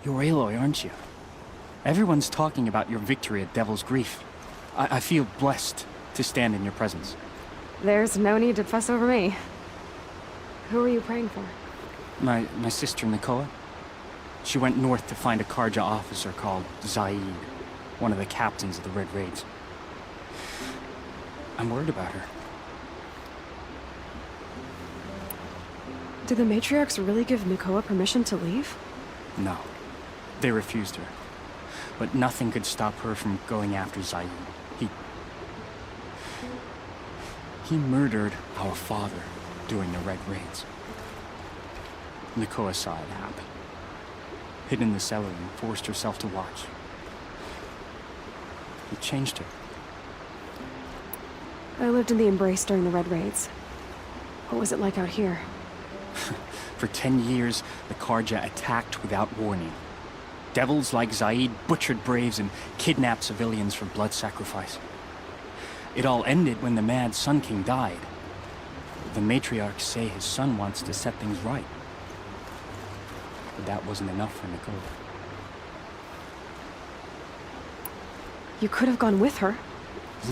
You're Aloy, aren't you? Everyone's talking about your victory at Devil's Grief. I feel blessed to stand in your presence. There's no need to fuss over me. Who are you praying for? My sister Nakoa. She went north to find a Karja officer called Zaid, one of the captains of the Red Raids. I'm worried about her. Did the matriarchs really give Nakoa permission to leave? No. They refused her. But nothing could stop her from going after Zaid. He murdered our father during the Red Raids. Nakoa saw it happen. Hid in the cellar and forced herself to watch. It changed her. I lived in the Embrace during the Red Raids. What was it like out here? For 10 years, the Karja attacked without warning. Devils like Zaid butchered braves and kidnapped civilians for blood sacrifice. It all ended when the mad Sun King died. The matriarchs say his son wants to set things right. But that wasn't enough for Nakoa. You could have gone with her.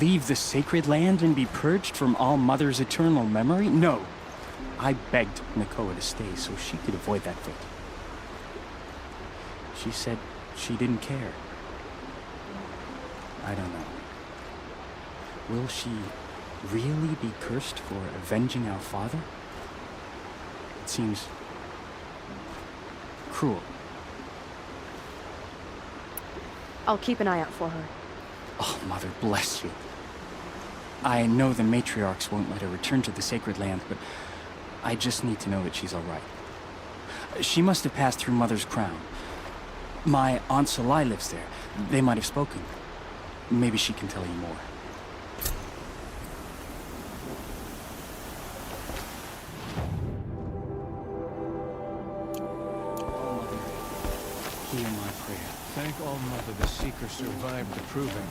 Leave the sacred land and be purged from All Mother's eternal memory? No. I begged Nakoa to stay so she could avoid that fate. She said she didn't care. I don't know. Will she really be cursed for avenging our father? It seems cruel. I'll keep an eye out for her. Oh, Mother bless you. I know the matriarchs won't let her return to the sacred land, but I just need to know that she's all right. She must have passed through Mother's crown. My Aunt Salai lives there. They might have spoken. Maybe she can tell you more. Hear my prayer. Thank All Mother the Seeker survived the proving.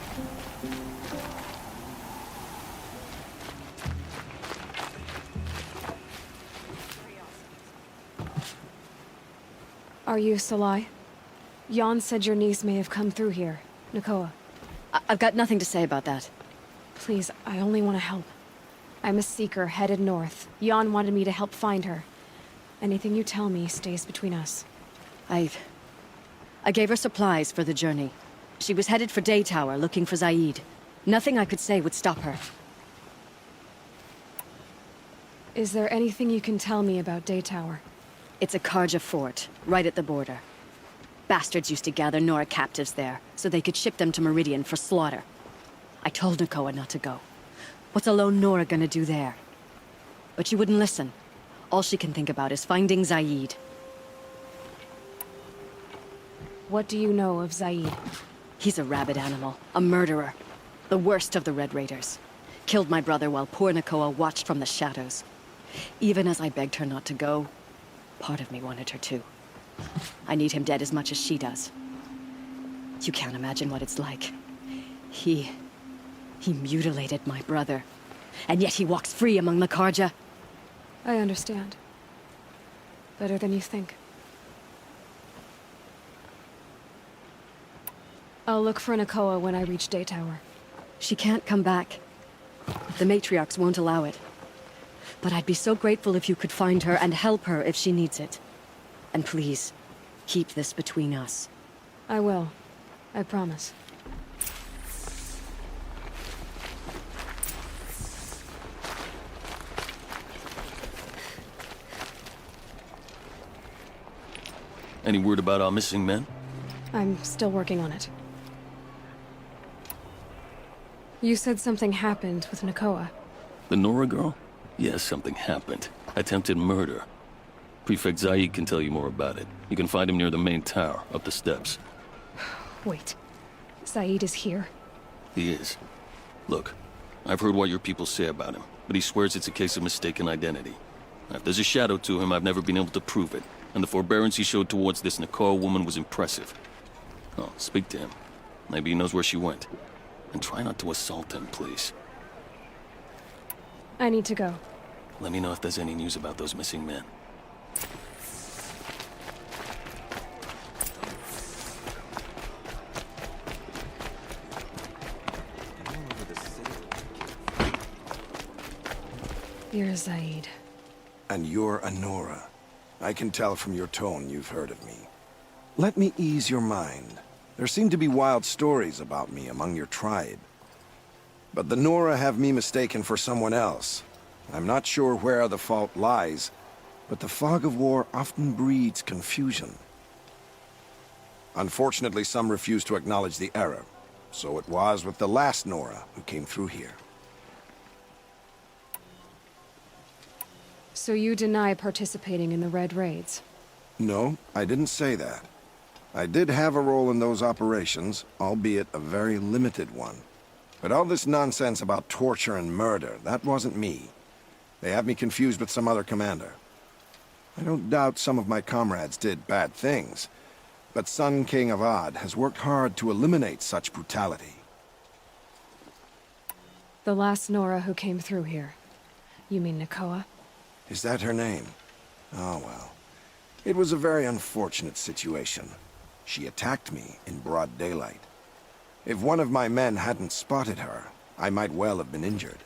Are you Salai? Jan said your niece may have come through here. Nakoa. I've got nothing to say about that. Please, I only want to help. I'm a seeker headed north. Jan wanted me to help find her. Anything you tell me stays between us. I gave her supplies for the journey. She was headed for Day Tower looking for Zaid. Nothing I could say would stop her. Is there anything you can tell me about Day Tower? It's a Karja fort, right at the border. Bastards used to gather Nora captives there, so they could ship them to Meridian for slaughter. I told Nakoa not to go. What's a lone Nora gonna do there? But she wouldn't listen. All she can think about is finding Zaid. What do you know of Zaid? He's a rabid animal, a murderer. The worst of the Red Raiders. Killed my brother while poor Nakoa watched from the shadows. Even as I begged her not to go, part of me wanted her to. I need him dead as much as she does. You can't imagine what it's like. He mutilated my brother. And yet he walks free among the Karja. I understand. Better than you think. I'll look for Nakoa when I reach Day Tower. She can't come back. The matriarchs won't allow it. But I'd be so grateful if you could find her and help her if she needs it. And please, keep this between us. I will. I promise. Any word about our missing men? I'm still working on it. You said something happened with Nakoa. The Nora girl? Yes, something happened. Attempted murder. Prefect Zaid can tell you more about it. You can find him near the main tower, up the steps. Wait. Zaid is here? He is. Look, I've heard what your people say about him, but he swears it's a case of mistaken identity. Now, if there's a shadow to him, I've never been able to prove it, and the forbearance he showed towards this Nakoa woman was impressive. Oh, speak to him. Maybe he knows where she went. And try not to assault him, please. I need to go. Let me know if there's any news about those missing men. You're Zaid. And you're Anora. I can tell from your tone you've heard of me. Let me ease your mind. There seem to be wild stories about me among your tribe. But the Nora have me mistaken for someone else. I'm not sure where the fault lies, but the fog of war often breeds confusion. Unfortunately, some refuse to acknowledge the error. So it was with the last Nora who came through here. So you deny participating in the Red Raids? No, I didn't say that. I did have a role in those operations, albeit a very limited one. But all this nonsense about torture and murder, that wasn't me. They have me confused with some other commander. I don't doubt some of my comrades did bad things, but Sun King of Odd has worked hard to eliminate such brutality. The last Nora who came through here. You mean Nakoa? Is that her name? Oh well. It was a very unfortunate situation. She attacked me in broad daylight. If one of my men hadn't spotted her, I might well have been injured.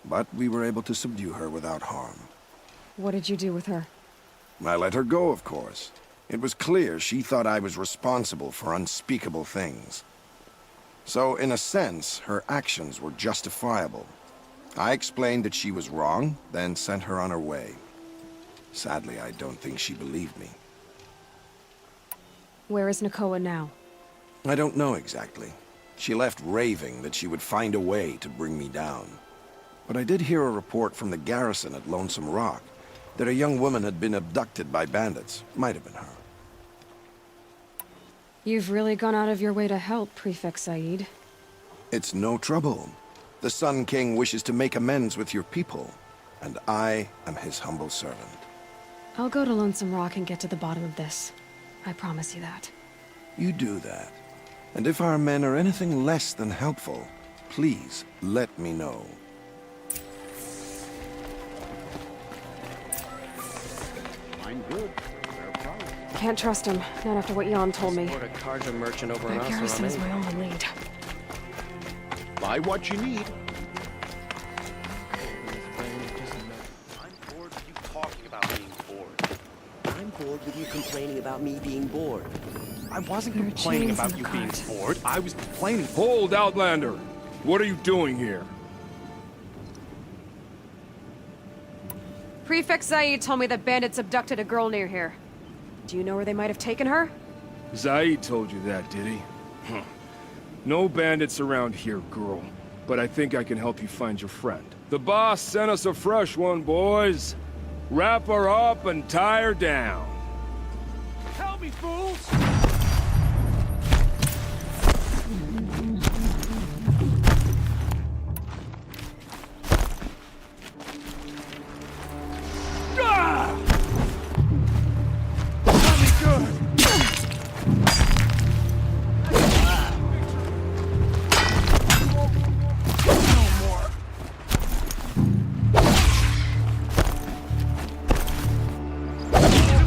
But we were able to subdue her without harm. What did you do with her? I let her go, of course. It was clear she thought I was responsible for unspeakable things. So, in a sense, her actions were justifiable. I explained that she was wrong, then sent her on her way. Sadly, I don't think she believed me. Where is Nakoa now? I don't know exactly. She left raving that she would find a way to bring me down. But I did hear a report from the garrison at Lonesome Rock that a young woman had been abducted by bandits. Might have been her. You've really gone out of your way to help, Prefect Said. It's no trouble. The Sun King wishes to make amends with your people, and I am his humble servant. I'll go to Lonesome Rock and get to the bottom of this. I promise you that. You do that. And if our men are anything less than helpful, please let me know. I'm good. Can't trust him, not after what Jan told me. Support a cargo merchant over That an garrison is my Oslo. only lead. Buy what you need. I'm bored with you talking about being bored. I'm bored with you complaining about me being bored. I wasn't There are complaining chains about in you the being cart. bored. I was complaining. Hold, Outlander! What are you doing here? Prefect Said told me that bandits abducted a girl near here. Do you know where they might have taken her? Zaid told you that, did he? No bandits around here, girl. But I think I can help you find your friend. The boss sent us a fresh one, boys. Wrap her up and tie her down. Help me, fools! Ah! Got me good.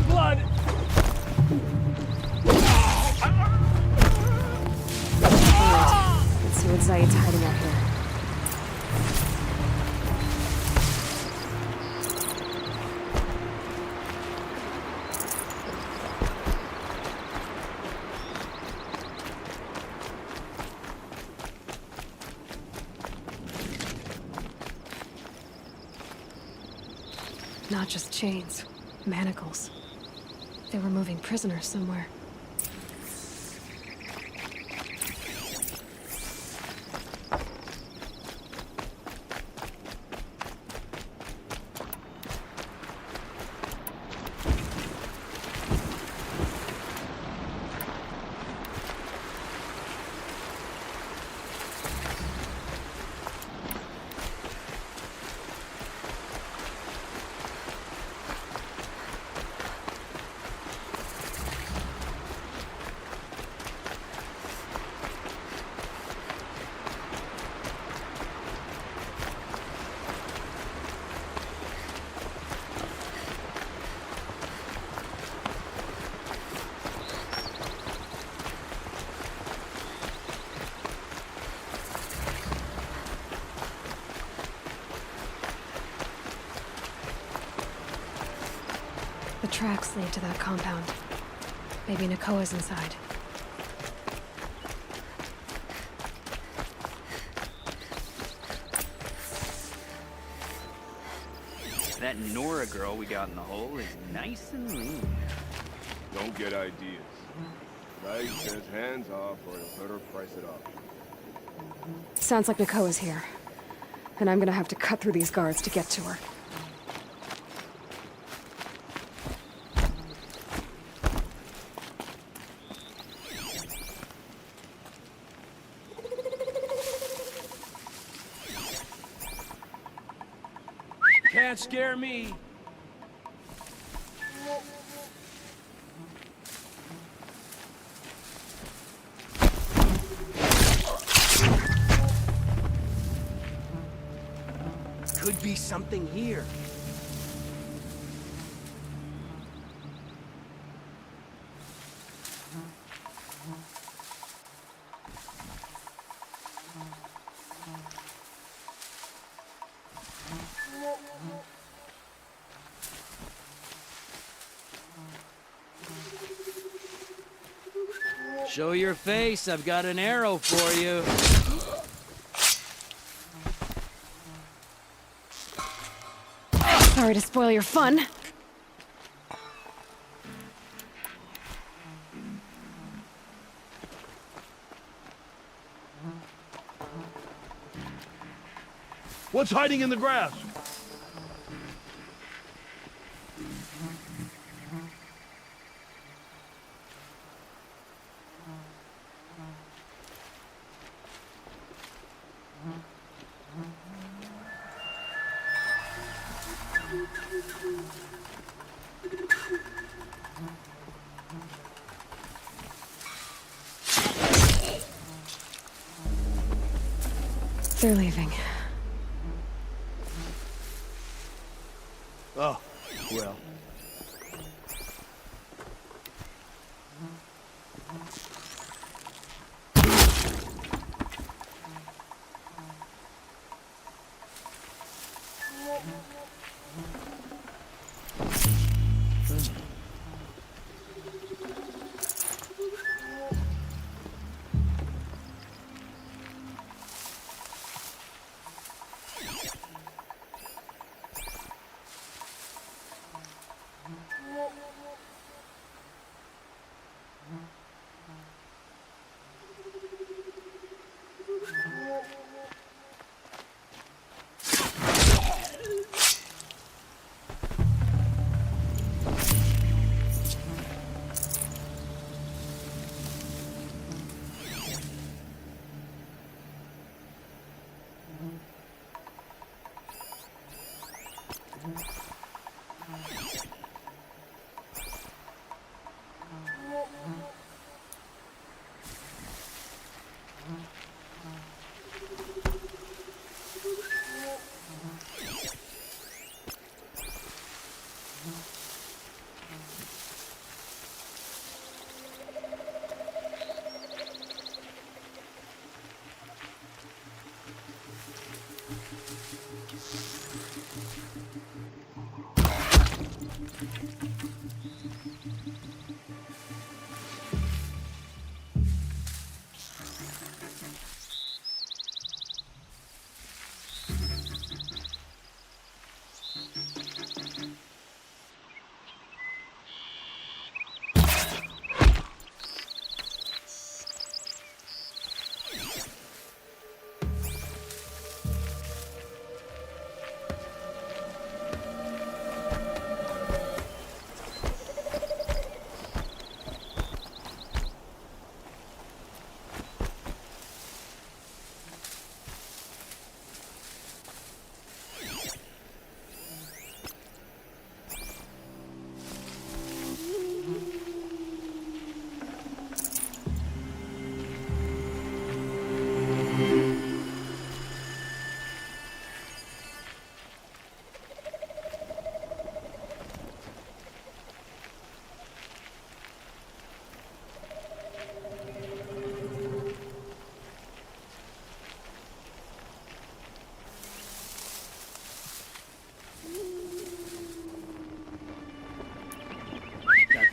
Blood! Let's see what Zaid's hiding out here. Not just chains, manacles. They were moving prisoners somewhere. The tracks lead to that compound. Maybe Nakoa's inside. That Nora girl we got in the hole is nice and lean. Don't get ideas. Guy says hands off or he'll better price it up. Sounds like Nakoa's here. And I'm gonna have to cut through these guards to get to her. Can't scare me. Could be something here. Show your face, I've got an arrow for you. Sorry to spoil your fun. What's hiding in the grass? They're leaving. Oh, well.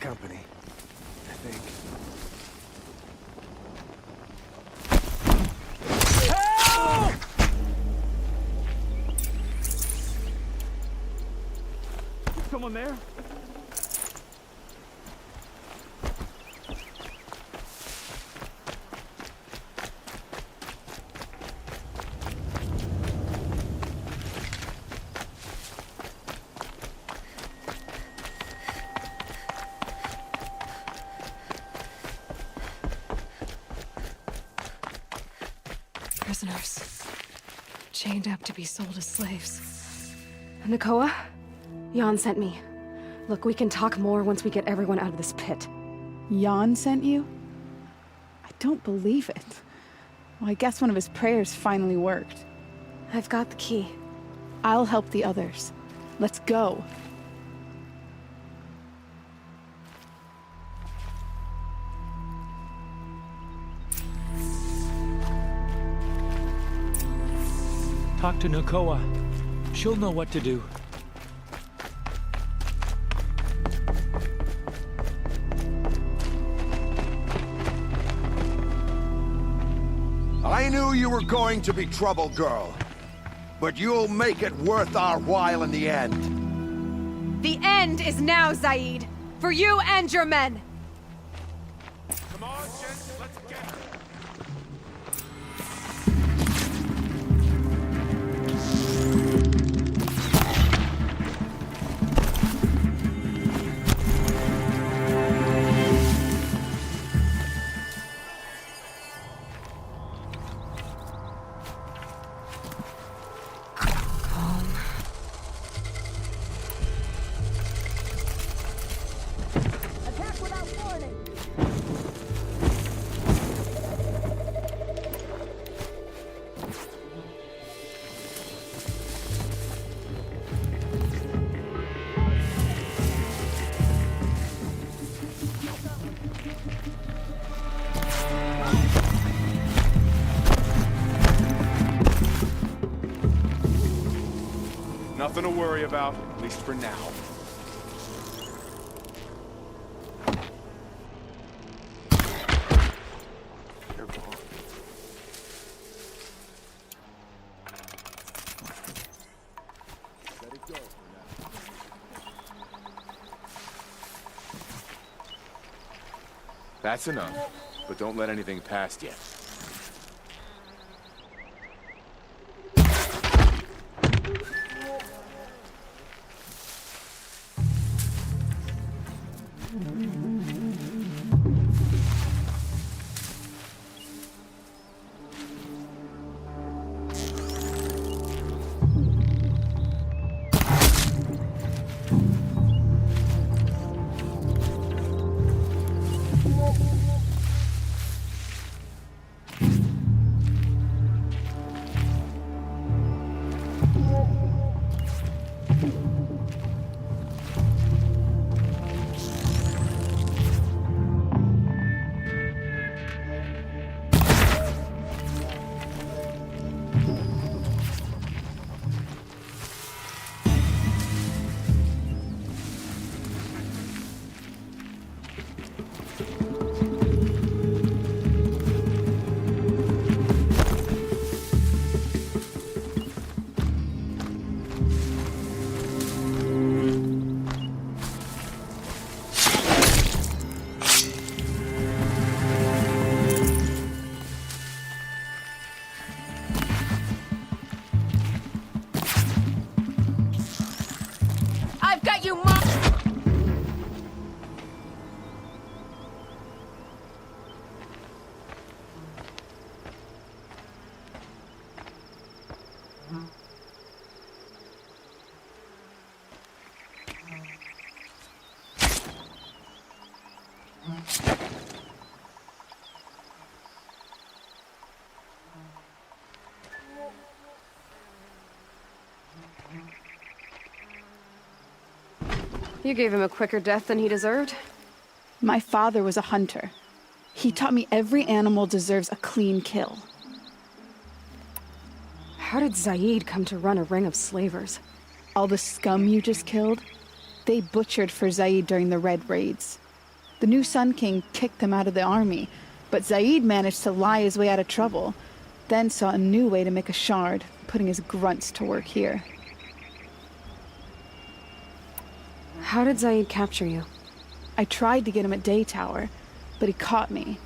company, I think. Help! Is someone there? Prisoners. Chained up to be sold as slaves. Nakoa? Jan sent me. Look, we can talk more once we get everyone out of this pit. Jan sent you? I don't believe it. Well, I guess one of his prayers finally worked. I've got the key. I'll help the others. Let's go. Talk to Nakoa. She'll know what to do. I knew you were going to be trouble, girl. But you'll make it worth our while in the end. The end is now, Zaid. For you and your men. Come on, gents, let's get her. Nothing to worry about, at least for now. That's enough, but don't let anything past yet. You gave him a quicker death than he deserved. My father was a hunter. He taught me every animal deserves a clean kill. How did Zaid come to run a ring of slavers? All the scum you just killed, they butchered for Zaid during the Red Raids. The new Sun King kicked him out of the army, but Zaid managed to lie his way out of trouble, then saw a new way to make a shard, putting his grunts to work here. How did Zaid capture you? I tried to get him at Day Tower, but he caught me,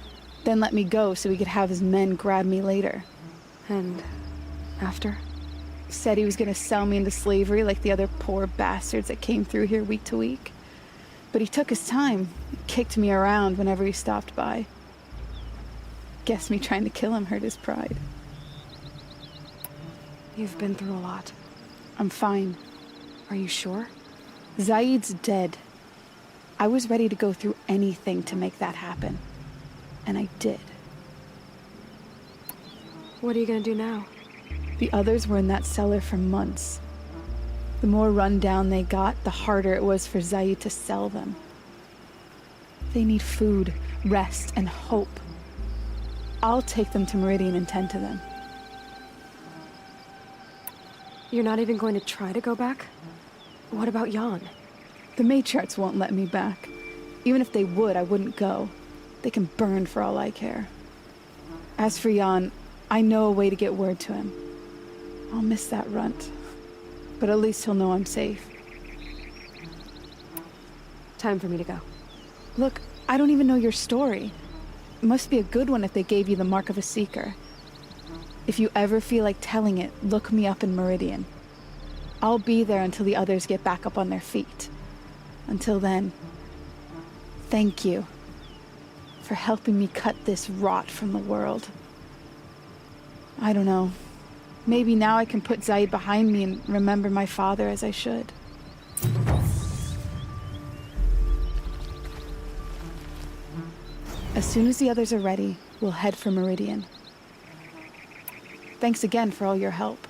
then let me go so he could have his men grab me later. And after? Said he was gonna sell me into slavery like the other poor bastards that came through here week to week. But he took his time, kicked me around whenever he stopped by. Guess me trying to kill him hurt his pride. You've been through a lot. I'm fine. Are you sure? Zaid's dead. I was ready to go through anything to make that happen. And I did. What are you gonna do now? The others were in that cellar for months. The more run down they got, the harder it was for Zaid to sell them. They need food, rest, and hope. I'll take them to Meridian and tend to them. You're not even going to try to go back? What about Jan? The matriarchs won't let me back. Even if they would, I wouldn't go. They can burn for all I care. As for Jan, I know a way to get word to him. I'll miss that runt. But at least he'll know I'm safe. Time for me to go. Look, I don't even know your story. It must be a good one if they gave you the mark of a seeker. If you ever feel like telling it, look me up in Meridian. I'll be there until the others get back up on their feet. Until then, thank you for helping me cut this rot from the world. I don't know. Maybe now I can put Zaid behind me and remember my father as I should. As soon as the others are ready, we'll head for Meridian. Thanks again for all your help.